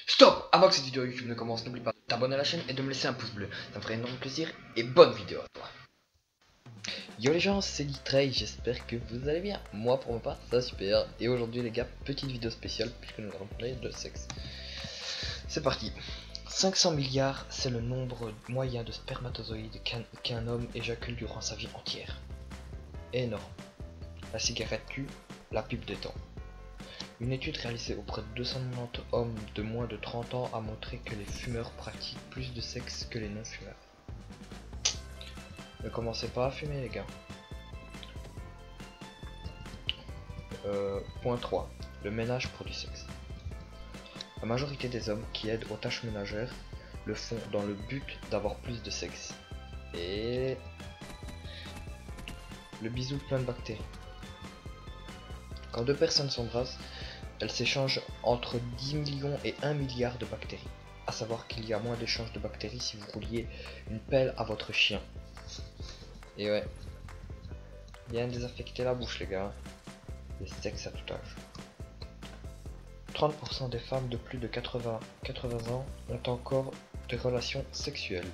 Stop! Avant que cette vidéo YouTube ne commence, n'oublie pas de t'abonner à la chaîne et de me laisser un pouce bleu. Ça me ferait énormément plaisir et bonne vidéo à toi. Yo les gens, c'est Litrey, j'espère que vous allez bien. Moi pour ma part, ça va super. Et aujourd'hui les gars, petite vidéo spéciale puisque nous allons parler de sexe. C'est parti. 500 milliards, c'est le nombre moyen de spermatozoïdes qu'un homme éjacule durant sa vie entière. Énorme. La cigarette tue, la pipe détend. Une étude réalisée auprès de 290 hommes de moins de 30 ans a montré que les fumeurs pratiquent plus de sexe que les non-fumeurs. Ne commencez pas à fumer les gars. Point 3. Le ménage pour du sexe. La majorité des hommes qui aident aux tâches ménagères le font dans le but d'avoir plus de sexe. Et le bisou plein de bactéries. Quand deux personnes s'embrassent, elles s'échangent entre 10 millions et 1 milliard de bactéries. A savoir qu'il y a moins d'échanges de bactéries si vous rouliez une pelle à votre chien. Et ouais. Bien désinfecter la bouche les gars. Le sexe à tout âge. 30% des femmes de plus de 80 ans ont encore des relations sexuelles.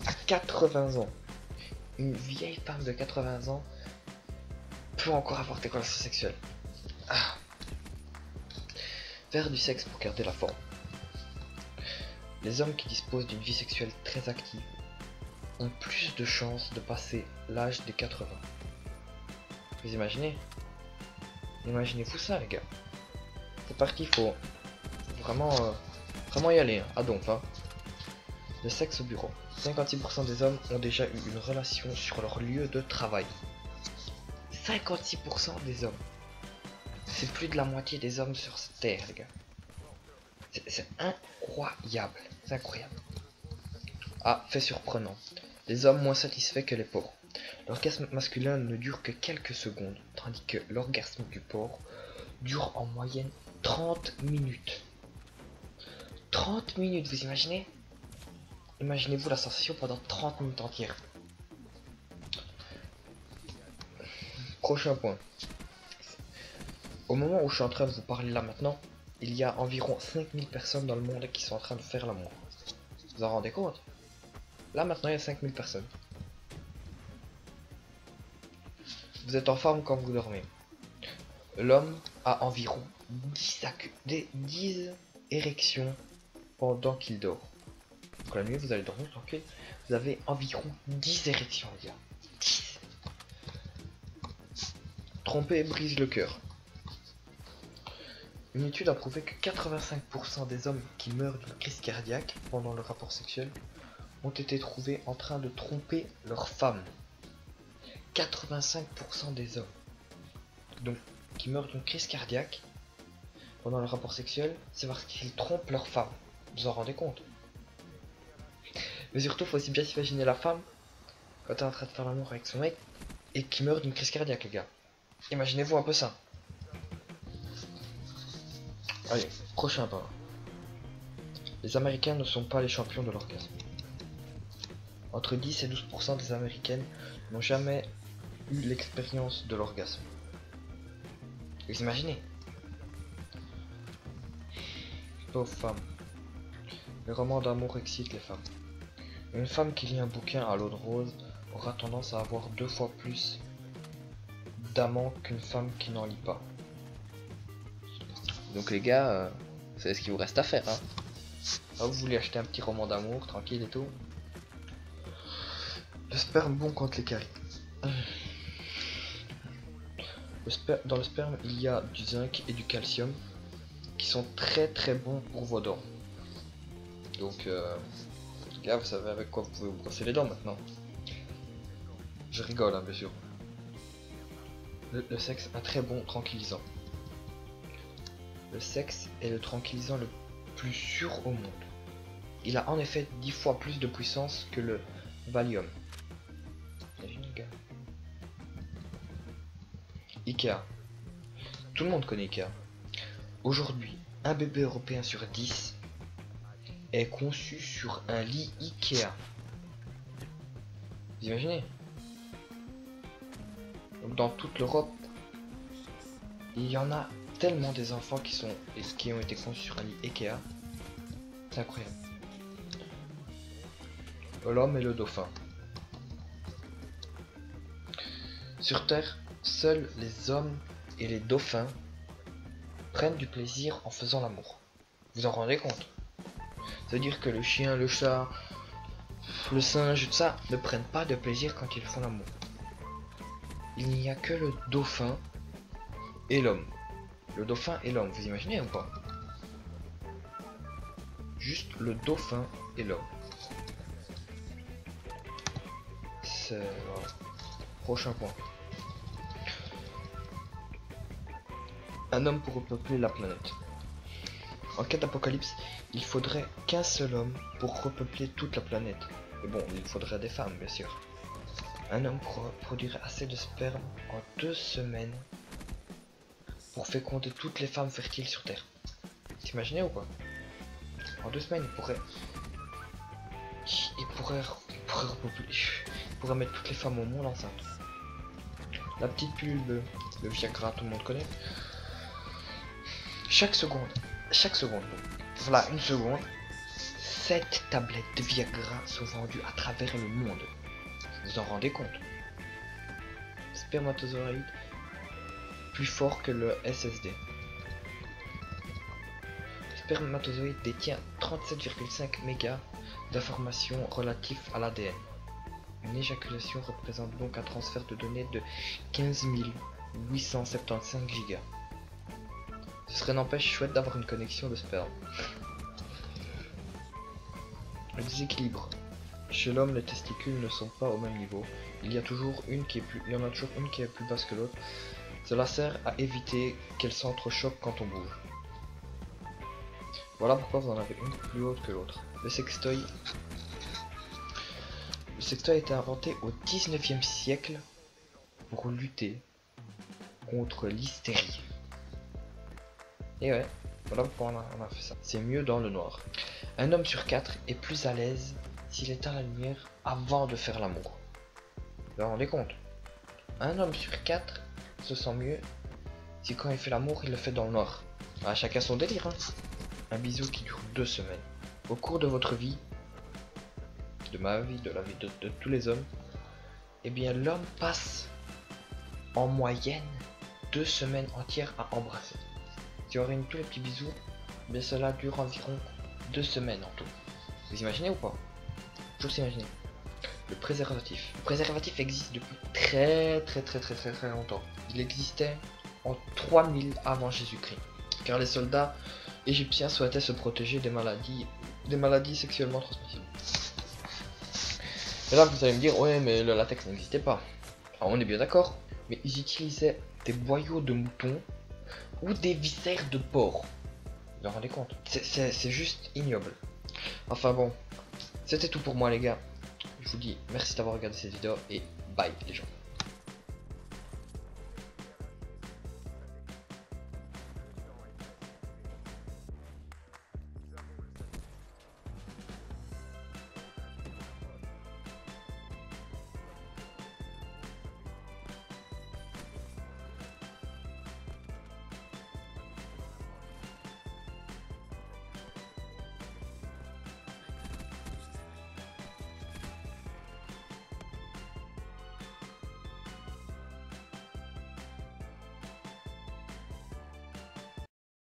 À 80 ans. Une vieille femme de 80 ans peut encore avoir des relations sexuelles. Ah. Faire du sexe pour garder la forme. Les hommes qui disposent d'une vie sexuelle très active ont plus de chances de passer l'âge des 80. Vous imaginez? Imaginez-vous ça les gars. C'est parti, faut vraiment y aller, hein. Ah donc, hein. Le sexe au bureau. 56% des hommes ont déjà eu une relation sur leur lieu de travail. 56% des hommes. C'est plus de la moitié des hommes sur cette terre, les gars. C'est incroyable. C'est incroyable. Ah, fait surprenant. Les hommes moins satisfaits que les porcs. L'orgasme masculin ne dure que quelques secondes, tandis que l'orgasme du porc dure en moyenne 30 minutes. 30 minutes, vous imaginez? Imaginez-vous la sensation pendant 30 minutes entières. Prochain point. Au moment où je suis en train de vous parler là maintenant, il y a environ 5000 personnes dans le monde qui sont en train de faire l'amour. Vous vous en rendez compte? Là maintenant il y a 5000 personnes. Vous êtes en forme quand vous dormez. L'homme a environ 10 érections pendant qu'il dort. Donc la nuit vous allez dormir tranquille. Vous avez environ 10 érections les gars. 10. Tromper brise le cœur. Une étude a prouvé que 85% des hommes qui meurent d'une crise cardiaque pendant le rapport sexuel ont été trouvés en train de tromper leur femme. 85% des hommes donc qui meurent d'une crise cardiaque pendant le rapport sexuel, c'est parce qu'ils trompent leur femme. Vous en rendez compte? Mais surtout, faut aussi bien s'imaginer la femme quand elle est en train de faire l'amour avec son mec et qui meurt d'une crise cardiaque, les gars. Imaginez-vous un peu ça. Allez, prochain pas. Les Américains ne sont pas les champions de l'orgasme. Entre 10 et 12% des Américaines n'ont jamais eu l'expérience de l'orgasme. Vous imaginez? Pauvre femme. Les romans d'amour excitent les femmes. Une femme qui lit un bouquin à l'eau de rose aura tendance à avoir 2 fois plus d'amants qu'une femme qui n'en lit pas. Donc les gars, c'est ce qu'il vous reste à faire, hein. Ah, vous voulez acheter un petit roman d'amour, tranquille et tout. Le sperme bon contre les caries. Dans le sperme, il y a du zinc et du calcium qui sont très bons pour vos dents. Donc, les gars, vous savez avec quoi vous pouvez vous brosser les dents maintenant. Je rigole, hein, bien sûr. Le sexe, un très bon tranquillisant. Le sexe est le tranquillisant le plus sûr au monde. Il a en effet 10 fois plus de puissance que le Valium. Ikea. Tout le monde connaît Ikea. Aujourd'hui, un bébé européen sur 10 est conçu sur un lit Ikea. Vous imaginez? Donc dans toute l'Europe, il y en a tellement des enfants qui ont été conçus sur un lit Ikea. C'est incroyable. L'homme et le dauphin. Sur Terre, seuls les hommes et les dauphins prennent du plaisir en faisant l'amour. Vous en rendez compte? Ça veut dire que le chien, le chat, le singe, tout ça, ne prennent pas de plaisir quand ils font l'amour. Il n'y a que le dauphin et l'homme. Le dauphin et l'homme, vous imaginez ou pas? Juste le dauphin et l'homme. C'est... Voilà. Prochain point. Un homme pour repeupler la planète. En cas d'apocalypse, il faudrait qu'un seul homme pour repeupler toute la planète. Mais bon, il faudrait des femmes, bien sûr. Un homme produirait assez de sperme en 2 semaines pour féconder toutes les femmes fertiles sur Terre. T'imaginez ou pas? En 2 semaines, il pourrait mettre toutes les femmes au monde enceintes. La petite pilule de Viagra, tout le monde connaît. Chaque seconde, voilà une seconde, 7 tablettes de Viagra sont vendues à travers le monde. Vous en rendez compte? Spermatozoïde plus fort que le SSD. Le spermatozoïde détient 37,5 mégas d'informations relatives à l'ADN. Une éjaculation représente donc un transfert de données de 15 875 gigas. Ce serait n'empêche chouette d'avoir une connexion de sperme. Le déséquilibre. Chez l'homme, les testicules ne sont pas au même niveau. Il y en a toujours une qui est plus basse que l'autre. Cela sert à éviter qu'elles s'entrechoquent quand on bouge. Voilà pourquoi vous en avez une plus haute que l'autre. Le sextoy. Le sextoy a été inventé au 19e siècle pour lutter contre l'hystérie. Et ouais, voilà pourquoi on a fait ça. C'est mieux dans le noir. Un homme sur 4 est plus à l'aise s'il éteint la lumière avant de faire l'amour. Vous vous rendez compte? Un homme sur 4 se sent mieux si quand il fait l'amour, il le fait dans le noir. Ah, chacun son délire, hein. Un bisou qui dure 2 semaines. Au cours de votre vie, de ma vie, de la vie de tous les hommes, eh bien l'homme passe en moyenne 2 semaines entières à embrasser. Si on réunit tous les petits bisous, eh bien cela dure environ 2 semaines en tout. Vous imaginez ou pas? Juste imaginer. Le préservatif. Le préservatif existe depuis très longtemps. Il existait en 3000 avant Jésus-Christ. Car les soldats égyptiens souhaitaient se protéger des maladies sexuellement transmissibles. Et là vous allez me dire, ouais mais le latex n'existait pas. Alors, on est bien d'accord. Mais ils utilisaient des boyaux de mouton ou des viscères de porc. Vous vous rendez compte? C'est juste ignoble. Enfin bon, c'était tout pour moi les gars. Je vous dis merci d'avoir regardé cette vidéo et bye les gens.